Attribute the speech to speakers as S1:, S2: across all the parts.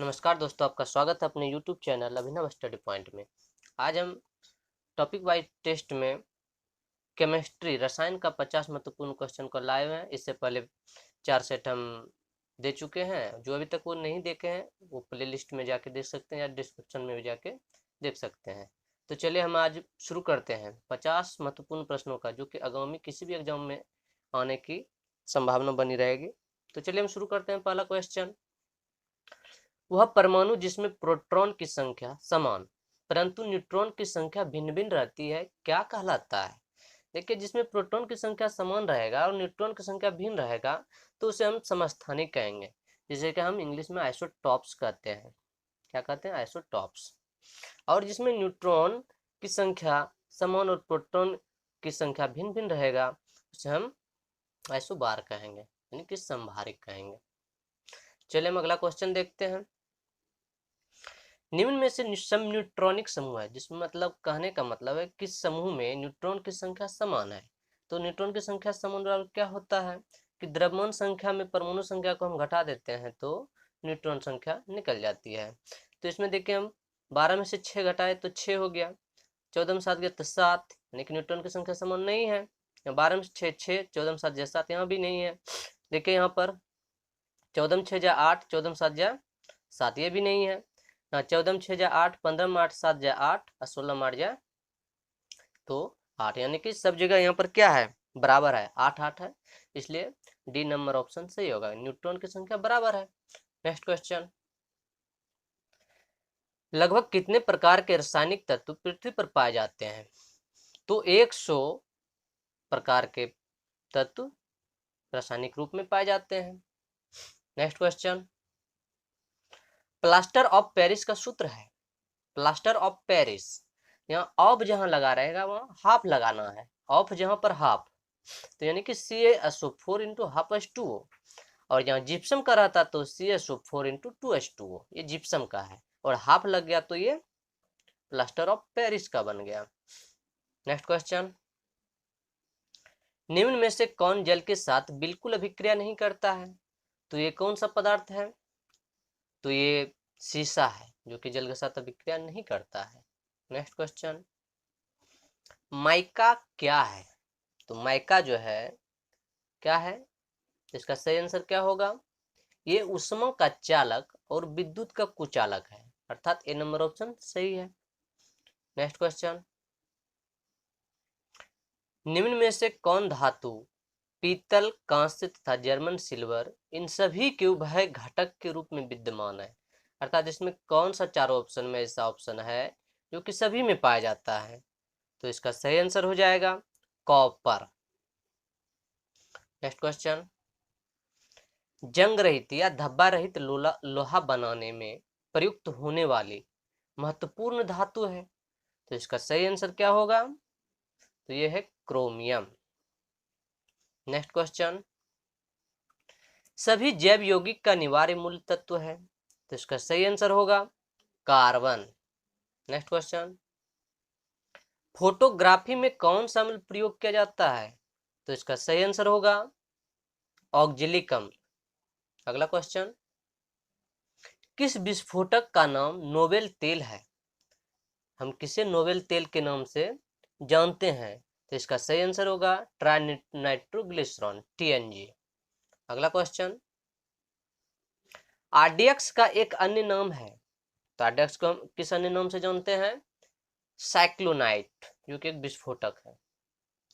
S1: नमस्कार दोस्तों, आपका स्वागत है अपने YouTube चैनल अभिनव स्टडी पॉइंट में। आज हम टॉपिक वाइज टेस्ट में केमिस्ट्री रसायन का 50 महत्वपूर्ण क्वेश्चन को लाए हुए हैं। इससे पहले 4 सेट हम दे चुके हैं। जो अभी तक वो नहीं देखे हैं वो प्ले लिस्ट में जाके देख सकते हैं या डिस्क्रिप्शन में भी जाके देख सकते हैं। तो चलिए हम आज शुरू करते हैं 50 महत्वपूर्ण प्रश्नों का, जो कि आगामी किसी भी एग्जाम में आने की संभावना बनी रहेगी। तो चलिए हम शुरू करते हैं। पहला क्वेश्चन, वह परमाणु जिसमें प्रोटॉन की संख्या समान परंतु न्यूट्रॉन की संख्या भिन्न भिन्न रहती है क्या कहलाता है? देखिए, जिसमें प्रोटॉन की संख्या समान रहेगा और न्यूट्रॉन की संख्या भिन्न रहेगा तो उसे हम समस्थानिक कहेंगे, जिसे कि हम इंग्लिश में आइसोटॉप्स कहते हैं। क्या कहते हैं? आइसोटॉप्स। और जिसमें न्यूट्रॉन की संख्या समान और प्रोटॉन की संख्या भिन्न भिन्न रहेगा उसे हम आइसोबार कहेंगे, यानी कि संभारिक कहेंगे। चलिए हम अगला क्वेश्चन देखते हैं। निम्न में से सम न्यूट्रॉनिक समूह है, जिसमें मतलब कहने का मतलब है कि समूह में न्यूट्रॉन की संख्या समान है। तो न्यूट्रॉन की संख्या समान और क्या होता है कि द्रव्यमान संख्या में परमाणु संख्या को हम घटा देते हैं तो न्यूट्रॉन संख्या निकल जाती है। तो इसमें देखिए, हम 12 में से 6 घटाए तो 6 हो गया, 14 में 7 गया तो 7, यानी कि न्यूट्रॉन की संख्या समान नहीं है। 12 में 6 6, 14 में 7 जा 7, यहाँ भी नहीं है। देखिए यहाँ पर 14 में 6 जा 8, 14 में 7 जा 7, ये भी नहीं है। 14 में 6 जा 8, 15 में 8 7 जा 8 और 16 में 8 जा तो 8, यानी कि सब जगह यहाँ पर क्या है? बराबर है, 8 8 है। इसलिए डी नंबर ऑप्शन सही होगा, न्यूट्रॉन की संख्या बराबर है। नेक्स्ट क्वेश्चन, लगभग कितने प्रकार के रासायनिक तत्व पृथ्वी पर पाए जाते हैं? तो 100 प्रकार के तत्व रासायनिक रूप में पाए जाते हैं। Next question, plaster of Paris का सूत्र है। प्लास्टर ऑफ पेरिस, यहाँ ऑफ जहां लगा रहेगा वहां हाफ लगाना है। ऑफ जहां पर हाफ, तो यानी कि CaSO4 इंटू हाफ H2O। और जहाँ जिप्सम का रहता तो CaSO4 इंटू 2H2O, ये जिप्सम का है। और हाफ लग गया तो ये प्लास्टर ऑफ पेरिस का बन गया। नेक्स्ट क्वेश्चन, निम्न में से कौन जल के साथ बिल्कुल अभिक्रिया नहीं करता है? तो ये कौन सा पदार्थ है? तो ये शीशा है, जो कि जल के साथ अभिक्रिया नहीं करता है। नेक्स्ट क्वेश्चन, माइका क्या है? तो माइका जो है क्या है? इसका सही आंसर क्या होगा? ये ऊष्मा का चालक और विद्युत का कुचालक है, अर्थात ए नंबर ऑप्शन सही है। नेक्स्ट क्वेश्चन, निम्न में से कौन धातु पीतल, कांस्य तथा जर्मन सिल्वर इन सभी के उभय घटक के रूप में विद्यमान है? अर्थात इसमें कौन सा चारों ऑप्शन में ऐसा ऑप्शन है जो कि सभी में पाया जाता है? तो इसका सही आंसर हो जाएगा कॉपर। नेक्स्ट क्वेश्चन, जंग रहित या धब्बा रहित लोहा बनाने में प्रयुक्त होने वाली महत्वपूर्ण धातु है। तो इसका सही आंसर क्या होगा? तो ये है क्रोमियम। नेक्स्ट क्वेश्चन, सभी जैव यौगिक का अनिवार्य मूल तत्व है। तो इसका सही आंसर होगा कार्बन। नेक्स्ट क्वेश्चन, फोटोग्राफी में कौन सा अम्ल प्रयोग किया जाता है? तो इसका सही आंसर होगा ऑक्जेलिकम। अगला क्वेश्चन, किस विस्फोटक का नाम नोबेल तेल है? हम किसे नोबेल तेल के नाम से जानते हैं? तो इसका सही आंसर होगा ट्राइनाइट्रोग्लिसरॉल, TNG। अगला क्वेश्चन, आरडीएक्स का एक अन्य नाम है। तो आरडीएक्स को हम किस अन्य नाम से जानते हैं? साइक्लोनाइट, जो कि एक विस्फोटक है।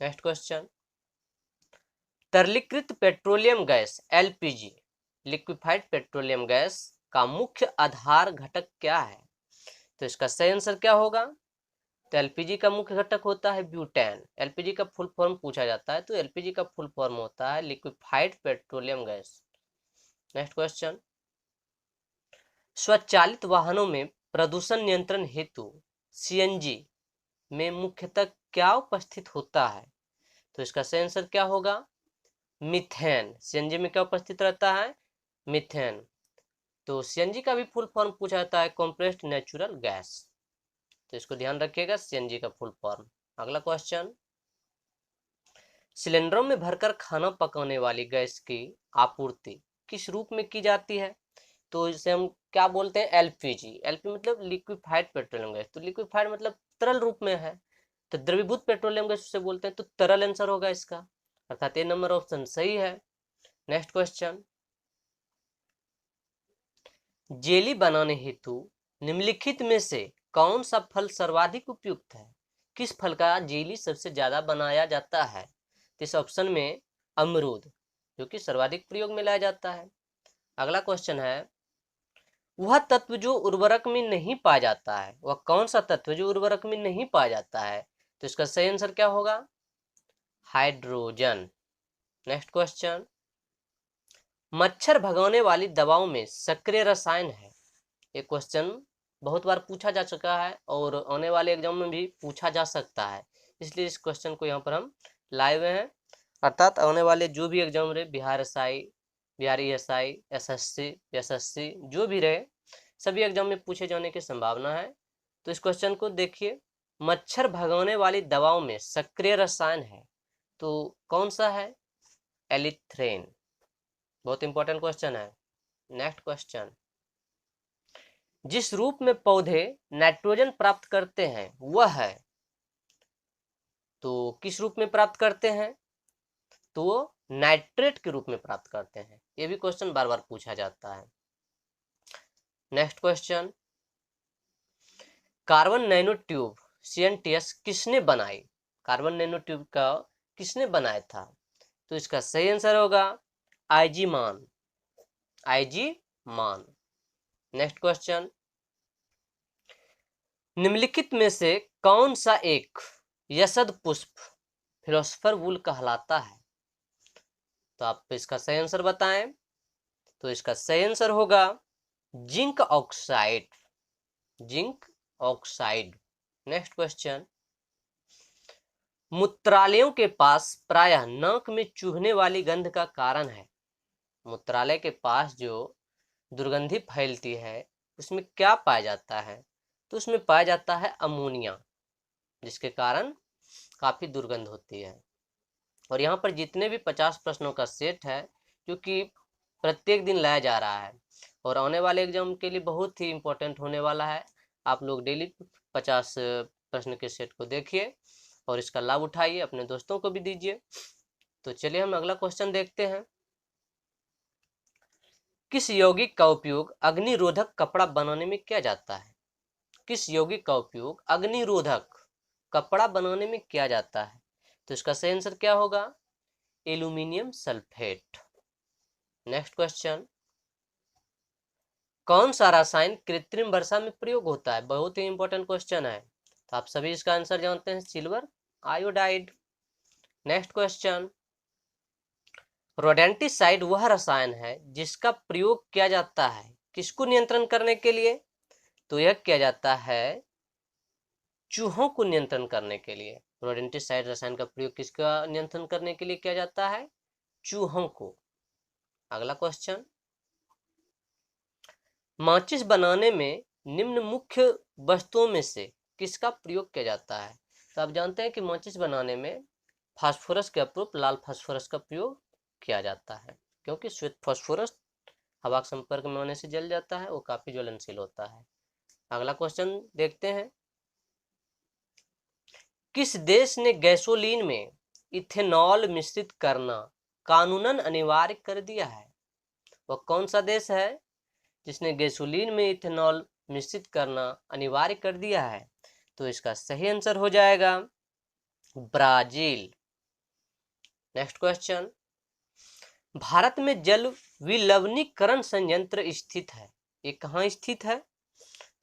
S1: नेक्स्ट क्वेश्चन, तरलीकृत petroleum gas LPG, liquefied petroleum gas का मुख्य आधार घटक क्या है? तो इसका सही आंसर क्या होगा? तो LPG का मुख्य घटक होता है ब्यूटेन। LPG का फुल फॉर्म पूछा जाता है तो LPG का फुल फॉर्म होता है liquefied petroleum gas. Next question, स्वचालित वाहनों में प्रदूषण नियंत्रण हेतु CNG में मुख्यतः क्या उपस्थित होता है? तो इसका सही आंसर क्या होगा? मीथेन। CNG में क्या उपस्थित रहता है? मीथेन। तो CNG का भी फुल फॉर्म पूछा जाता है कॉम्प्रेस्ड नेचुरल गैस। तो इसको ध्यान रखिएगा, CNG का फुल फॉर्म। अगला क्वेश्चन, सिलेंडरों में भरकर खाना पकाने वाली गैस की आपूर्ति किस रूप में की जाती है? तो इसे हम क्या बोलते हैं, एलपीजी। एलपी मतलब लिक्विफाइड पेट्रोलियम गैस, तो लिक्विफाइड मतलब तरल रूप में है, तो द्रवीभूत पेट्रोलियम गैस उसे बोलते हैं, तो तरल आंसर होगा इसका, अर्थात ए नंबर ऑप्शन सही है। नेक्स्ट क्वेश्चन, जेली बनाने हेतु निम्नलिखित में से कौन सा फल सर्वाधिक उपयुक्त है? किस फल का जेली सबसे ज्यादा बनाया जाता है? इस ऑप्शन में अमरूद, जो कि सर्वाधिक प्रयोग में लाया जाता है। अगला क्वेश्चन है, वह तत्व जो उर्वरक में नहीं पाया जाता है, वह कौन सा तत्व जो उर्वरक में नहीं पाया जाता है? तो इसका सही आंसर क्या होगा, हाइड्रोजन। नेक्स्ट क्वेश्चन, मच्छर भगाने वाली दवाओं में सक्रिय रसायन है। ये क्वेश्चन बहुत बार पूछा जा चुका है और आने वाले एग्जाम में भी पूछा जा सकता है, इसलिए इस क्वेश्चन को यहाँ पर हम लाए हुए हैं। अर्थात आने वाले जो भी एग्जाम रहे, Bihar SI, Bihar ESI, SSC जो भी रहे, सभी एग्जाम में पूछे जाने की संभावना है। तो इस क्वेश्चन को देखिए, मच्छर भगाने वाली दवाओं में सक्रिय रसायन है, तो कौन सा है, एलिथ्रेन। बहुत इंपॉर्टेंट क्वेश्चन है। नेक्स्ट क्वेश्चन, जिस रूप में पौधे नाइट्रोजन प्राप्त करते हैं वह है, तो किस रूप में प्राप्त करते हैं, तो वो नाइट्रेट के रूप में प्राप्त करते हैं। ये भी क्वेश्चन बार बार पूछा जाता है। Next question, carbon nanotube CNTs किसने बनाई? कार्बन नैनो ट्यूब का किसने बनाया था? तो इसका सही आंसर होगा आईजी मान, आईजी मान। नेक्स्ट क्वेश्चन, निम्नलिखित में से कौन सा एक यशद पुष्प फिलोसफर वुल कहलाता है? तो आप इसका सही आंसर बताएं। तो इसका सही आंसर होगा zinc oxide, zinc oxide. Next question, मूत्रालयों के पास प्रायः नाक में चुभने वाली गंध का कारण है। मूत्रालय के पास जो दुर्गंधि फैलती है उसमें क्या पाया जाता है? तो उसमें पाया जाता है अमोनिया, जिसके कारण काफी दुर्गंध होती है। और यहाँ पर जितने भी 50 प्रश्नों का सेट है, क्योंकि प्रत्येक दिन लाया जा रहा है और आने वाले एग्जाम के लिए बहुत ही इम्पोर्टेंट होने वाला है। आप लोग डेली 50 प्रश्न के सेट को देखिए और इसका लाभ उठाइए, अपने दोस्तों को भी दीजिए। तो चलिए हम अगला क्वेश्चन देखते हैं। किस यौगिक का उपयोग अग्निरोधक कपड़ा बनाने में किया जाता है? किस यौगिक का उपयोग अग्निरोधक कपड़ा बनाने में किया जाता है? तो इसका सही आंसर क्या होगा, एल्यूमिनियम सल्फेट। नेक्स्ट क्वेश्चन, कौन सा रसायन कृत्रिम वर्षा में प्रयोग होता है? बहुत ही इंपॉर्टेंट क्वेश्चन है, तो आप सभी इसका आंसर जानते हैं, silver iodide. Next question, rodenticide वह रसायन है जिसका प्रयोग किया जाता है किसको नियंत्रण करने के लिए? तो यह किया जाता है चूहों को नियंत्रण करने के लिए। रोडेंटिसाइड रसायन का प्रयोग किसका नियंत्रण करने के लिए किया जाता है? चूहों को। अगला क्वेश्चन, माचिस बनाने में निम्न मुख्य वस्तुओं में से किसका प्रयोग किया जाता है? तो आप जानते हैं कि माचिस बनाने में फास्फोरस के अपूर्व लाल फास्फोरस का प्रयोग किया जाता है, क्योंकि श्वेत फास्फोरस हवा के संपर्क में आने से जल जाता है, वो काफी ज्वलनशील होता है। अगला क्वेश्चन देखते हैं, किस देश ने गैसोलीन में इथेनॉल मिश्रित करना कानूनन अनिवार्य कर दिया है? वह कौन सा देश है जिसने गैसोलीन में इथेनॉल मिश्रित करना अनिवार्य कर दिया है? तो इसका सही आंसर हो जाएगा ब्राजील। नेक्स्ट क्वेश्चन, भारत में जल विलवणीकरण संयंत्र स्थित है, ये कहाँ स्थित है?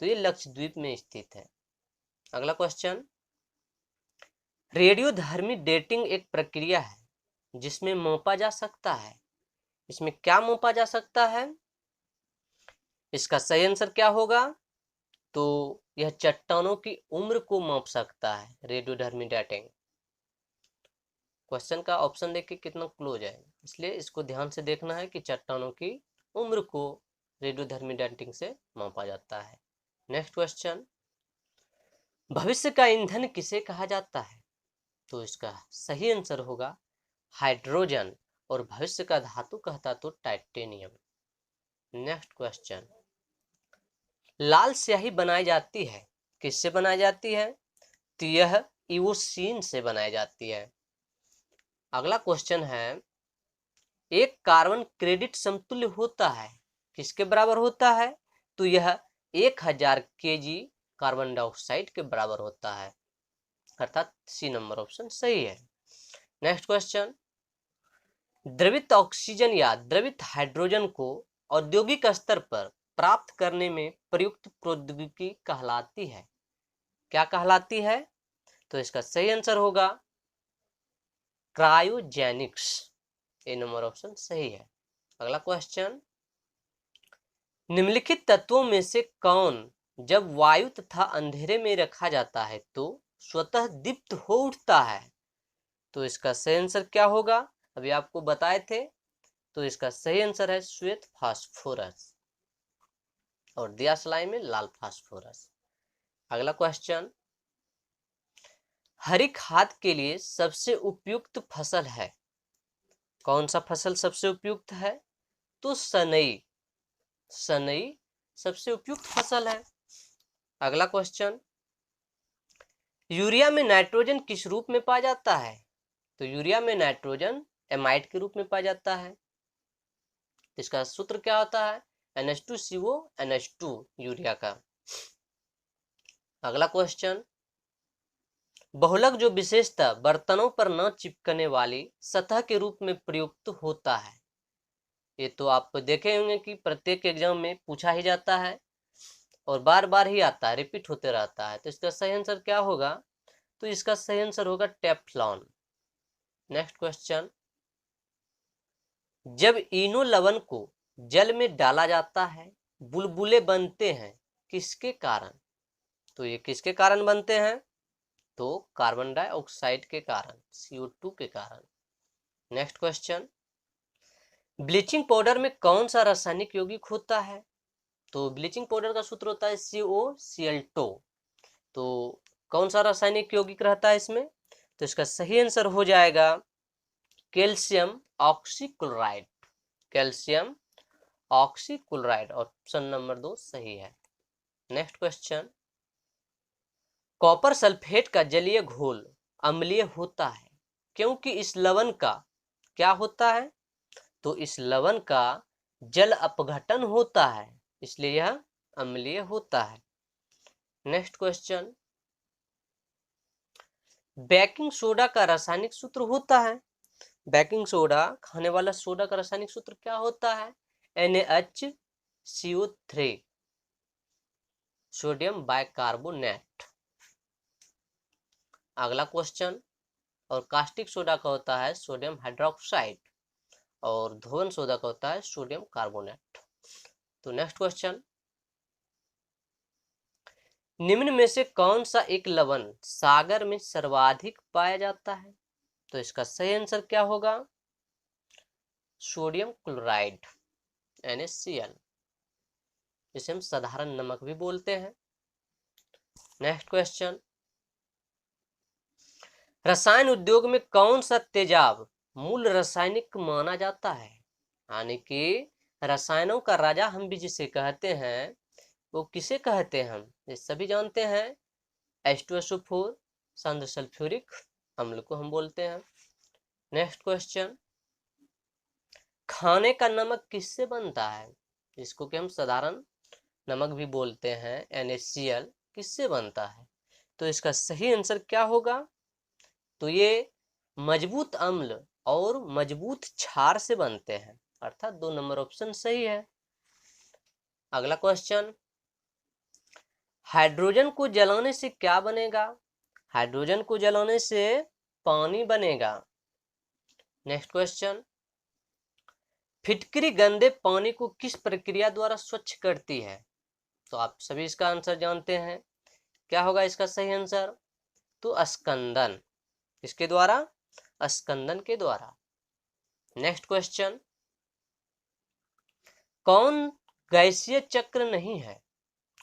S1: तो ये लक्षद्वीप में स्थित है। अगला क्वेश्चन, रेडियोधर्मी डेटिंग एक प्रक्रिया है जिसमें मापा जा सकता है, इसमें क्या मापा जा सकता है? इसका सही आंसर क्या होगा? तो यह चट्टानों की उम्र को माप सकता है, रेडियोधर्मी डेटिंग। क्वेश्चन का ऑप्शन देखिए कितना क्लोज है, इसलिए इसको ध्यान से देखना है कि चट्टानों की उम्र को रेडियोधर्मी डेटिंग से मापा जाता है। नेक्स्ट क्वेश्चन, भविष्य का ईंधन किसे कहा जाता है? तो इसका सही आंसर होगा हाइड्रोजन, और भविष्य का धातु कहता तो टाइटेनियम। नेक्स्ट क्वेश्चन, लाल स्याही बनाई जाती है, किससे बनाई जाती है? तो यह इओसिन से बनाई जाती है। अगला क्वेश्चन है, एक कार्बन क्रेडिट समतुल्य होता है, किसके बराबर होता है? तो यह 1000 kg कार्बन डाइऑक्साइड के बराबर होता है, अर्थात सी नंबर ऑप्शन सही है। नेक्स्ट क्वेश्चन, द्रवित ऑक्सीजन या द्रवित हाइड्रोजन को औद्योगिक स्तर पर प्राप्त करने में प्रयुक्त प्रौद्योगिकी कहलाती है, क्या कहलाती है? तो इसका सही आंसर होगा क्रायोजेनिक्स, ए नंबर ऑप्शन सही है। अगला क्वेश्चन, निम्नलिखित तत्वों में से कौन जब वायु तथा अंधेरे में रखा जाता है तो स्वतः दीप्त हो उठता है? तो इसका सही आंसर क्या होगा? अभी आपको बताए थे, तो इसका सही आंसर है श्वेत फास्फोरस और दियासलाई में लाल फास्फोरस। अगला क्वेश्चन, हरी खाद के लिए सबसे उपयुक्त फसल है, कौन सा फसल सबसे उपयुक्त है? तो सनई, सनई सबसे उपयुक्त फसल है। अगला क्वेश्चन, यूरिया में नाइट्रोजन किस रूप में पाया जाता है? तो यूरिया में नाइट्रोजन एमाइड के रूप में पाया जाता है। इसका सूत्र क्या होता है? NH2CO NH2 यूरिया का। अगला क्वेश्चन, बहुलक जो विशेषता बर्तनों पर न चिपकने वाली सतह के रूप में प्रयुक्त होता है, ये तो आप देखे होंगे कि प्रत्येक एग्जाम में पूछा ही जाता है और बार बार ही आता है, रिपीट होते रहता है। तो इसका सही आंसर क्या होगा? तो इसका सही आंसर होगा टेफ्लॉन। नेक्स्ट क्वेश्चन, जब इनो लवण को जल में डाला जाता है बुलबुले बनते हैं, किसके कारण? तो ये किसके कारण बनते हैं? तो कार्बन डाइऑक्साइड के कारण, CO2 के कारण। नेक्स्ट क्वेश्चन, ब्लीचिंग पाउडर में कौन सा रासायनिक यौगिक होता है? तो ब्लीचिंग पाउडर का सूत्र होता है COCl2। तो कौन सा रासायनिक यौगिक रहता है इसमें? तो इसका सही आंसर हो जाएगा calcium oxychloride, calcium oxychloride, option number 2 सही है। नेक्स्ट क्वेश्चन, कॉपर सल्फेट का जलीय घोल अम्लीय होता है क्योंकि इस लवण का क्या होता है? तो इस लवण का जल अपघटन होता है, इसलिए यह अम्लीय होता है। नेक्स्ट क्वेश्चन, बेकिंग सोडा का रासायनिक सूत्र होता है, बेकिंग सोडा खाने वाला सोडा का रासायनिक सूत्र क्या होता है? NaHCO3, sodium bicarbonate. अगला क्वेश्चन, और कास्टिक सोडा का होता है सोडियम हाइड्रोक्साइड और धोवन सोडा का होता है सोडियम कार्बोनेट। तो नेक्स्ट क्वेश्चन, निम्न में से कौन सा एक लवण सागर में सर्वाधिक पाया जाता है? तो इसका सही आंसर क्या होगा? सोडियम क्लोराइड, NaCl, जिसे हम साधारण नमक भी बोलते हैं। नेक्स्ट क्वेश्चन, रसायन उद्योग में कौन सा तेजाब मूल रासायनिक माना जाता है? यानी कि रसायनों का राजा हम भी जिसे कहते हैं, वो किसे कहते हैं? हम ये सभी जानते हैं, H2SO4 सांद्र सल्फ्यूरिक अम्ल को हम बोलते हैं। नेक्स्ट क्वेश्चन, खाने का नमक किससे बनता है, जिसको कि हम साधारण नमक भी बोलते हैं, NaCl, किससे बनता है? तो इसका सही आंसर क्या होगा? तो ये मजबूत अम्ल और मजबूत क्षार से बनते हैं, अर्थात 2 नंबर ऑप्शन सही है। अगला क्वेश्चन, हाइड्रोजन को जलाने से क्या बनेगा? हाइड्रोजन को जलाने से पानी बनेगा। नेक्स्ट क्वेश्चन, फिटकरी गंदे पानी को किस प्रक्रिया द्वारा स्वच्छ करती है? तो आप सभी इसका आंसर जानते हैं, क्या होगा इसका सही आंसर? तो स्कंदन, इसके द्वारा, स्कंदन के द्वारा। नेक्स्ट क्वेश्चन, कौन गैसीय चक्र नहीं है,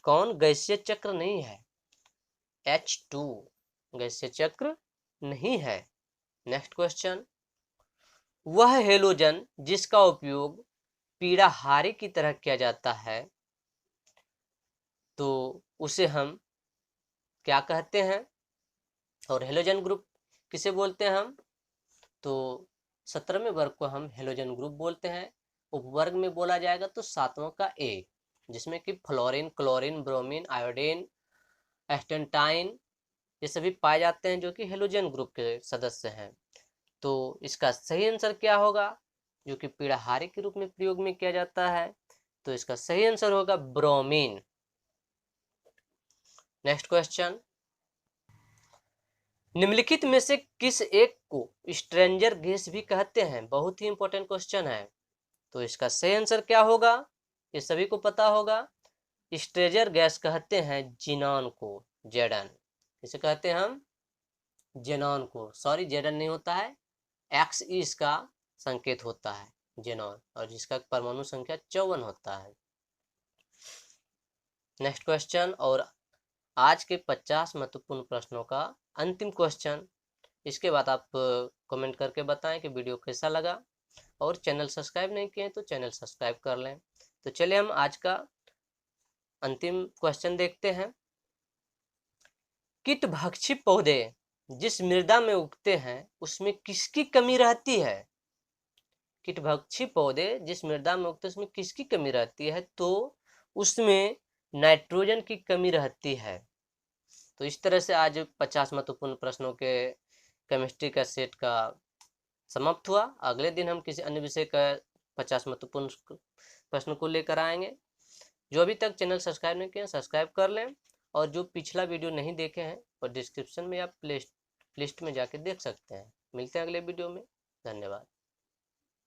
S1: कौन गैसीय चक्र नहीं है? H2 गैसीय चक्र नहीं है। नेक्स्ट क्वेश्चन, वह हेलोजन जिसका उपयोग पीड़ाहारी की तरह किया जाता है तो उसे हम क्या कहते हैं। और हेलोजन ग्रुप किसे बोलते हैं हम, तो 17वें वर्ग को हम हेलोजन ग्रुप बोलते हैं। उपवर्ग में बोला जाएगा तो 7वां का ए, जिसमें कि फ्लोरीन, क्लोरीन, ब्रोमीन, आयोडीन, एस्टेंटाइन ये सभी पाए जाते हैं जो कि हेलोजन ग्रुप के सदस्य हैं। तो इसका सही आंसर क्या होगा, जो कि पीड़ाहारी के रूप में प्रयोग में किया जाता है, तो इसका सही आंसर होगा ब्रोमीन। नेक्स्ट क्वेश्चन, निम्नलिखित में से किस एक को स्ट्रेंजर गैस भी कहते हैं। बहुत ही इंपॉर्टेंट क्वेश्चन है। तो इसका सही आंसर क्या होगा, ये सभी को पता होगा। स्ट्रेंजर गैस कहते हैं जिनॉन को, जेडन। इसे कहते हैं हम जेनॉन को, सॉरी जेडन नहीं होता है, एक्स इसका संकेत होता है जेनॉन, और जिसका परमाणु संख्या 54 होता है। नेक्स्ट क्वेश्चन, और आज के 50 महत्वपूर्ण प्रश्नों का अंतिम क्वेश्चन। इसके बाद आप कमेंट करके बताएं कि वीडियो कैसा लगा, और चैनल सब्सक्राइब नहीं किए तो चैनल सब्सक्राइब कर लें। तो चलिए हम आज का अंतिम क्वेश्चन देखते हैं। कीटभक्षी पौधे जिस मृदा में उगते हैं उसमें किसकी कमी रहती है। कीटभक्षी पौधे जिस मृदा में उगते हैं उसमें किसकी कमी रहती है, तो उसमें नाइट्रोजन की कमी रहती है। तो इस तरह से आज 50 महत्वपूर्ण प्रश्नों के केमिस्ट्री का सेट का समाप्त हुआ। अगले दिन हम किसी अन्य विषय का 50 महत्वपूर्ण प्रश्न को लेकर आएंगे। जो अभी तक चैनल सब्सक्राइब नहीं किए सब्सक्राइब कर लें, और जो पिछला वीडियो नहीं देखे हैं और डिस्क्रिप्शन में आप प्लेलिस्ट में जाके देख सकते हैं। मिलते हैं अगले वीडियो में। धन्यवाद।